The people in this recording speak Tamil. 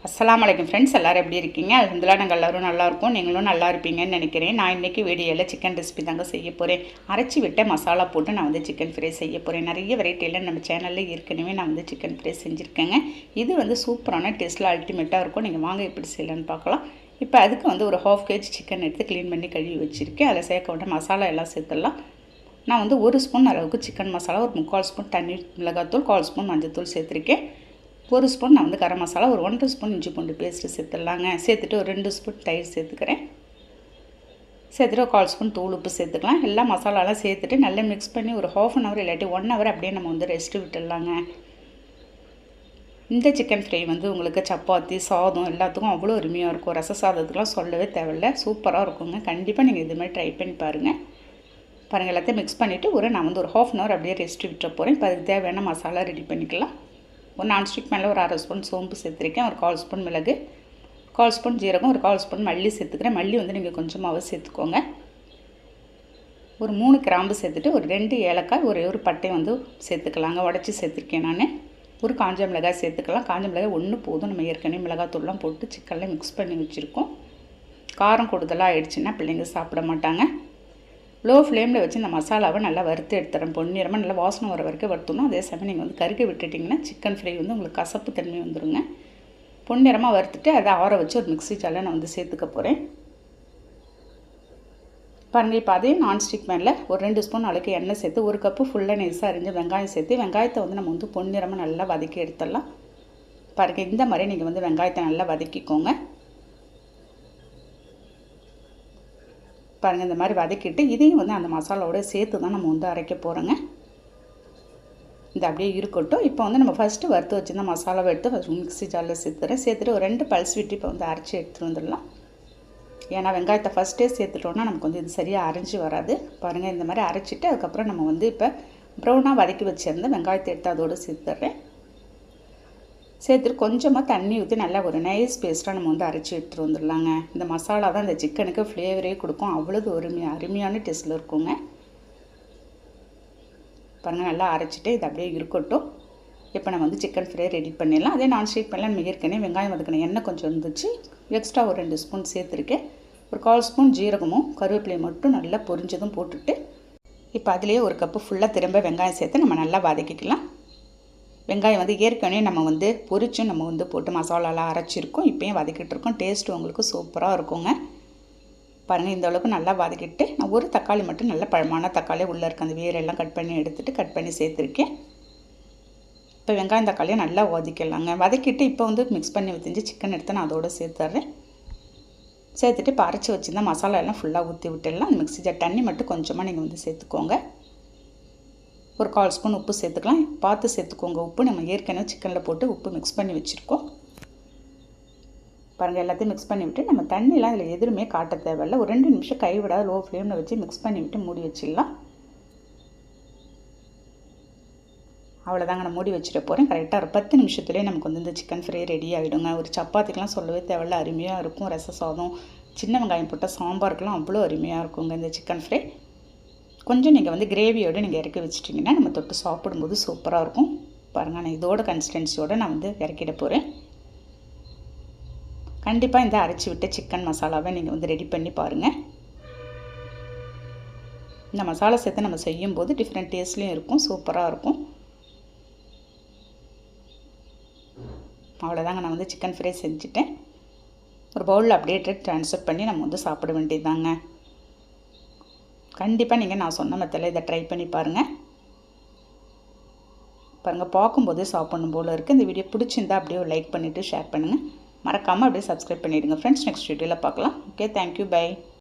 அஸ்ஸலாமு அலைக்கும் ஃப்ரெண்ட்ஸ், எல்லோரும் எப்படி இருக்கீங்க? அல்ஹம்துலில்லாஹ் நாங்கள் எல்லோரும் நல்லாயிருக்கோம். நீங்களும் நல்லா இருப்பீங்கன்னு நினைக்கிறேன். நான் இன்றைக்கி வீடியோவில் சிக்கன் ரெசிபி தாங்க செய்ய போகிறேன். அரைச்சி விட்ட மசாலா போட்டு நான் சிக்கன் ஃப்ரை செய்ய போகிறேன். நிறைய வெரைட்டியில் நம்ம சேனலில் ஏற்கனவே நான் சிக்கன் ஃப்ரை செஞ்சுருக்கேங்க. இது சூப்பரான டேஸ்ட்டில் அல்டிமேட்டாக இருக்கும். நீங்கள் வாங்க எப்படி செய்யலான்னு பார்க்கலாம். இப்போ அதுக்கு ஒரு 1/2 kg சிக்கன் எடுத்து க்ளீன் பண்ணி கழுவி வச்சுருக்கேன். அதில் சேர்க்க வேண்டிய மசாலா எல்லாம் சேர்த்துடலாம். நான் 1 ஸ்பூன் அளவுக்கு சிக்கன் மசாலா, ஒரு 3/4 ஸ்பூன் தண்ணி மிளகாத்தூள், 1/4 ஸ்பூன் மஞ்சள் சேர்த்துருக்கேன். 1 ஸ்பூன் நான் கரம் மசாலா, ஒரு 1/2 ஸ்பூன் இஞ்சி பூண்டு பேஸ்ட்டு சேர்த்துடலாங்க. சேர்த்துட்டு ஒரு 2 ஸ்பூன் தயிர் சேர்த்துக்கிறேன். சேர்த்துட்டு ஒரு 1/4 ஸ்பூன் தூள் உப்பு சேர்த்துக்கலாம். எல்லா மசாலாலாம் சேர்த்துட்டு நல்லா மிக்ஸ் பண்ணி ஒரு 1/2 அன் ஹவர் இல்லாட்டி 1 ஹவர் அப்படியே நம்ம ரெஸ்ட்டு விட்டுடலாங்க. இந்த சிக்கன் ஃப்ரை உங்களுக்கு சப்பாத்தி, சாதம் எல்லாத்துக்கும் அவ்வளோ அருமையாக இருக்கும். ரச சாதத்துக்குலாம் சொல்லவே தேவையில்லை, சூப்பராக இருக்குங்க. கண்டிப்பாக நீங்கள் இதுமாதிரி ட்ரை பண்ணி பாருங்கள். எல்லாத்தையும் மிக்ஸ் பண்ணிவிட்டு நான் ஒரு 1/2 அன் ஹவர் அப்படியே ரெஸ்ட்டு விட்டுற போகிறேன். இப்போ அதுக்கு தேவையான மசாலா ரெடி பண்ணிக்கலாம். ஒரு நான்ஸ்டிக் மேலே ஒரு 1/2 ஸ்பூன் சோம்பு சேர்த்துருக்கேன். ஒரு 1/4 ஸ்பூன் மிளகு, 1/4 ஸ்பூன் ஜீரகம், ஒரு 1/4 ஸ்பூன் மல்லி சேர்த்துக்கிறேன். மல்லி நீங்கள் கொஞ்சமாகவே சேர்த்துக்கோங்க. ஒரு 3 கிராம்பு சேர்த்துட்டு ஒரு 2 ஏலக்காய், ஒரு பட்டை சேர்த்துக்கலாங்க. உடச்சி சேர்த்துருக்கேன் நான். ஒரு காஞ்ச மிளகாய் சேர்த்துக்கலாம். காஞ்ச மிளகாய் 1 போதும். நம்ம ஏற்கனவே மிளகாத்தூள்லாம் போட்டு சிக்கனில் மிக்ஸ் பண்ணி வச்சுருக்கோம். காரம் கூடுதலாக ஆகிடுச்சின்னா பிள்ளைங்க சாப்பிட மாட்டாங்க. லோ ஃப்ளேமில் வச்சு இந்த மசாலாவை நல்லா வறுத்து எடுத்துறேன். பொன்னிறமாக நல்லா வாசனை வர வரைக்கும் வறுத்தணும். அதே சமயம் நீங்கள் கருகி விட்டுட்டிங்கன்னா சிக்கன் ஃப்ரை உங்களுக்கு கசப்பு தன்மை வந்துடுங்க. பொன்னிறமாக வறுத்துட்டு அதை ஆற வச்சு ஒரு மிக்ஸி ஜாரில் நான் சேர்த்துக்க போகிறேன். பாருங்கள், இப்போ அதே நான்ஸ்டிக் மேலே ஒரு 2 ஸ்பூன் அளவுக்கு எண்ணெய் சேர்த்து 1 கப்பு ஃபுல்லாக நெய்ஸாக அரிஞ்சு வெங்காயம் சேர்த்து வெங்காயத்தை நம்ம பொன்னிறமாக நல்லா வதக்கி எடுத்துடலாம். பாருங்கள், இந்த மாதிரி நீங்கள் வெங்காயத்தை நல்லா வதக்கிக்கோங்க. பாருங்கள், இந்த மாதிரி வதக்கிட்டு இதையும் அந்த மசாலாவோட சேர்த்து தான் நம்ம அரைக்க போகிறோங்க. இந்த அப்படியே இருக்கட்டும். இப்போ நம்ம ஃபஸ்ட்டு வறுத்து வச்சுருந்த மசாலாவை எடுத்து மிக்ஸி ஜாரில் சேர்த்துட்டு ஒரு 2 பல்ஸ் விட்டு இப்போ அரைச்சி எடுத்துகிட்டு வந்துடலாம். ஏன்னா வெங்காயத்தை ஃபஸ்ட்டே சேர்த்துட்டோன்னா நமக்கு இது சரியாக அரைஞ்சி வராது. பாருங்கள், இந்த மாதிரி அரைச்சிட்டு அதுக்கப்புறம் நம்ம இப்போ ப்ரௌனாக வதக்கி வச்சுருந்த வெங்காயத்தை எடுத்து அதோடு சேர்த்துட்றேன். சேர்த்துட்டு கொஞ்சமாக தண்ணி ஊற்றி நல்லா ஒரு நைஸ் பேஸ்ட்டாக நம்ம அரைச்சி எடுத்துகிட்டு வந்துடலாங்க. இந்த மசாலா தான் இந்த சிக்கனுக்கு ஃப்ளேவரே கொடுக்கும். அவ்வளோது அருமையான டேஸ்ட்டில் இருக்குங்க. பாருங்கள், நல்லா அரைச்சிட்டு இது அப்படியே இருக்கட்டும். இப்போ நம்ம சிக்கன் ஃப்ரை ரெடி பண்ணிடலாம். அதே நான்ஸ்டிக் பேனில் நம்ம ஏற்கனவே வெங்காயம் வதக்கின எண்ணெய் கொஞ்சம் இருந்துச்சு. எக்ஸ்ட்ரா ஒரு 2 ஸ்பூன் சேர்த்துருக்கேன். ஒரு 1/4 ஸ்பூன் ஜீரகமும் கருவேப்பிலையும் மட்டும் நல்லா பொரிஞ்சதும் போட்டுட்டு இப்போ அதிலேயே 1 கப்பு ஃபுல்லாக திரும்ப வெங்காயம் சேர்த்து நம்ம நல்லா வதக்கிக்கலாம். வெங்காயம் ஏற்கனவே நம்ம பொரிச்சும் நம்ம போட்டு மசாலாலாம் அரைச்சிருக்கோம். இப்போயும் வதக்கிட்டு இருக்கோம். டேஸ்ட்டு உங்களுக்கு சூப்பராக இருக்குங்க. பாருங்கள், இந்த அளவுக்கு நல்லா வதக்கிட்டு நான் ஒரு தக்காளி மட்டும் நல்ல பழமான தக்காளி உள்ளே இருக்க அந்த வேரெல்லாம் கட் பண்ணி சேர்த்துருக்கேன். இப்போ வெங்காயம் தக்காளியை நல்லா வதக்கிடலாங்க. வதக்கிட்டு இப்போ மிக்ஸ் பண்ணி வச்சு சிக்கன் எடுத்து நான் அதோடு சேர்த்துட்றேன். சேர்த்துட்டு இப்போ அரைச்சி வச்சுருந்தா மசாலா எல்லாம் ஃபுல்லாக ஊற்றி விட்டுடலாம். அந்த மிக்ஸி ஜார் தண்ணி மட்டும் கொஞ்சமாக நீங்கள் சேர்த்துக்கோங்க. ஒரு 1/4 ஸ்பூன் உப்பு சேர்த்துக்கலாம். பார்த்து சேர்த்துக்கோங்க. உப்பு நம்ம ஏற்கனவே சிக்கனில் போட்டு உப்பு மிக்ஸ் பண்ணி வச்சுருக்கோம். பாருங்கள், எல்லாத்தையும் மிக்ஸ் பண்ணி விட்டு நம்ம தண்ணிலாம் இதில் எதுவுமே காட்ட தேவையில்லை. ஒரு 2 நிமிஷம் கைவிடாத லோ ஃப்ளேமில் வச்சு மிக்ஸ் பண்ணி விட்டு மூடி வச்சிடலாம். அவ்வளோதாங்க, நான் மூடி வச்சுட்டு போகிறேன். கரெக்டாக ஒரு 10 நிமிஷத்துலேயே நமக்கு இந்த சிக்கன் ஃப்ரை ரெடி ஆகிடுங்க. ஒரு சப்பாத்திக்கெலாம் சொல்லவே தேவையில்லை, அருமையாக இருக்கும். ரச சாதம், சின்ன வெங்காயம் போட்ட சாம்பாருக்கெலாம் அவ்வளோ அருமையாக இருக்குங்க இந்த சிக்கன் ஃப்ரை. கொஞ்சம் நீங்கள் கிரேவியோடு நீங்கள் இறக்கி வச்சிட்டிங்கன்னா நம்ம தொட்டு சாப்பிடும்போது சூப்பராக இருக்கும். பாருங்கள், நான் இதோட கன்சிஸ்டன்சியோடு நான் இறக்கிட போகிறேன். கண்டிப்பாக இந்த அரைச்சி விட்ட சிக்கன் மசாலாவை நீங்கள் ரெடி பண்ணி பாருங்கள். இந்த மசாலா சேர்த்து நம்ம செய்யும்போது டிஃப்ரெண்ட் டேஸ்ட்லேயும் இருக்கும், சூப்பராக இருக்கும். அவ்வளோதாங்க, நான் சிக்கன் ஃப்ரை செஞ்சுட்டேன். ஒரு பவுலில் அப்படியே ட்ரான்ஸ்ஃபர் பண்ணி நம்ம சாப்பிட வேண்டியதுதாங்க. கண்டிப்பாக நீங்கள் நான் சொன்ன மெத்தடில் இதை ட்ரை பண்ணி பாருங்கள். பாருங்கள், பார்க்கும்போதே சாப்பிடணும் போல் இருக்குது. இந்த வீடியோ பிடிச்சிருந்தா அப்படியே லைக் பண்ணிவிட்டு ஷேர் பண்ணுங்கள். மறக்காமல் அப்படியே சப்ஸ்கிரைப் பண்ணிவிடுங்க ஃப்ரெண்ட்ஸ். நெக்ஸ்ட் வீடியோவில் பார்க்கலாம். Okay, thank you, by.